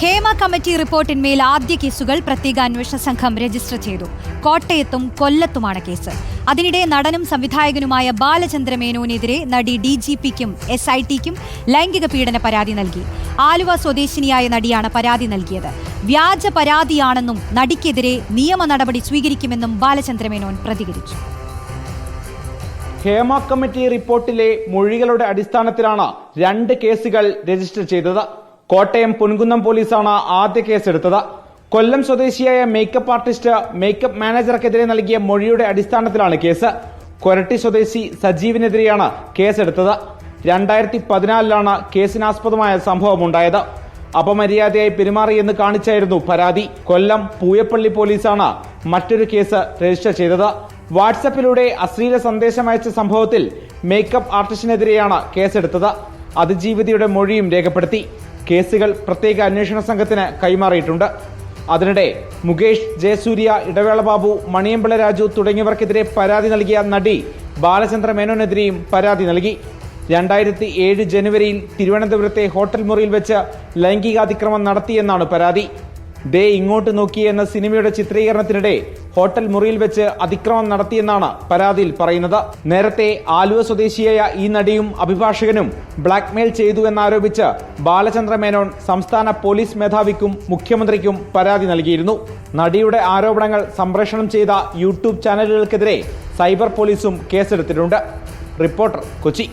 Hema committee റിപ്പോർട്ടിന്മേൽ ആദ്യ കേസുകൾ പ്രത്യേക അന്വേഷണ സംഘം രജിസ്റ്റർ ചെയ്തു. കോട്ടയത്തും കൊല്ലത്തുമാണ് കേസ്. അതിനിടെ നടനും സംവിധായകനുമായ ബാലചന്ദ്ര മേനോനെതിരെ നടി DGPക്കും SITക്കും ലൈംഗിക പീഡന പരാതി നൽകി. ആലുവ സ്വദേശിനിയായ നടിയാണ് പരാതി നൽകിയത്. വ്യാജ പരാതിയാണെന്നും നടിക്കെതിരെ നിയമ നടപടി സ്വീകരിക്കുമെന്നും ബാലചന്ദ്ര മേനോൻ പ്രതികരിച്ചു. ഹേമ കമ്മിറ്റി റിപ്പോർട്ടിലെ മൊഴികളുടെ അടിസ്ഥാനത്തിലാണ് 2 കേസുകൾ രജിസ്റ്റർ ചെയ്തത്. കോട്ടയം പൊൻകുന്നം പോലീസാണ് ആദ്യ കേസെടുത്തത്. കൊല്ലം സ്വദേശിയായ മേക്കപ്പ് ആർട്ടിസ്റ്റ് മേക്കപ്പ് മാനേജർക്കെതിരെ നൽകിയ മൊഴിയുടെ അടിസ്ഥാനത്തിലാണ് കേസ്. കൊരട്ടി സ്വദേശി സജീവിനെതിരെയാണ് കേസെടുത്തത്. 2014 കേസിനാസ്പദമായ സംഭവമുണ്ടായത്. അപമര്യാദയായി പെരുമാറിയെന്ന് കാണിച്ചായിരുന്നു പരാതി. കൊല്ലം പൂയപ്പള്ളി പോലീസാണ് മറ്റൊരു കേസ് രജിസ്റ്റർ ചെയ്തത്. വാട്സപ്പിലൂടെ അശ്ലീല സന്ദേശം അയച്ച സംഭവത്തിൽ മേക്കപ്പ് ആർട്ടിസ്റ്റിനെതിരെയാണ് കേസെടുത്തത്. അതിജീവിതയുടെ മൊഴിയും രേഖപ്പെടുത്തി. കേസുകൾ പ്രത്യേക അന്വേഷണ സംഘത്തിന് കൈമാറിയിട്ടുണ്ട്. അതിനിടെ മുകേഷ്, ജയസൂര്യ, ഇടവേള ബാബു, മണിയമ്പിള്ള രാജു തുടങ്ങിയവർക്കെതിരെ പരാതി നൽകിയ നടി ബാലചന്ദ്ര മേനോനെതിരെയും പരാതി നൽകി. 2007 ജനുവരിയിൽ തിരുവനന്തപുരത്തെ ഹോട്ടൽ മുറിയിൽ വെച്ച് ലൈംഗികാതിക്രമം നടത്തിയെന്നാണ് പരാതി. ദേ ഇങ്ങോട്ട് നോക്കി എന്ന സിനിമയുടെ ചിത്രീകരണത്തിനിടെ ഹോട്ടൽ മുറിയിൽ വെച്ച് അതിക്രമം നടത്തിയെന്നാണ് പരാതിയിൽ പറയുന്നത്. നേരത്തെ ആലുവ സ്വദേശിയായ ഈ നടിയും അഭിഭാഷകനും ബ്ലാക്ക്മെയിൽ ചെയ്തു എന്നാരോപിച്ച് ബാലചന്ദ്ര മേനോൻ സംസ്ഥാന പോലീസ് മേധാവിക്കും മുഖ്യമന്ത്രിക്കും പരാതി നൽകിയിരുന്നു. നടിയുടെ ആരോപണങ്ങൾ സംപ്രേഷണം ചെയ്ത YouTube ചാനലുകൾക്കെതിരെ സൈബർ പോലീസും കേസെടുത്തിട്ടുണ്ട്. റിപ്പോർട്ടർ, കൊച്ചി.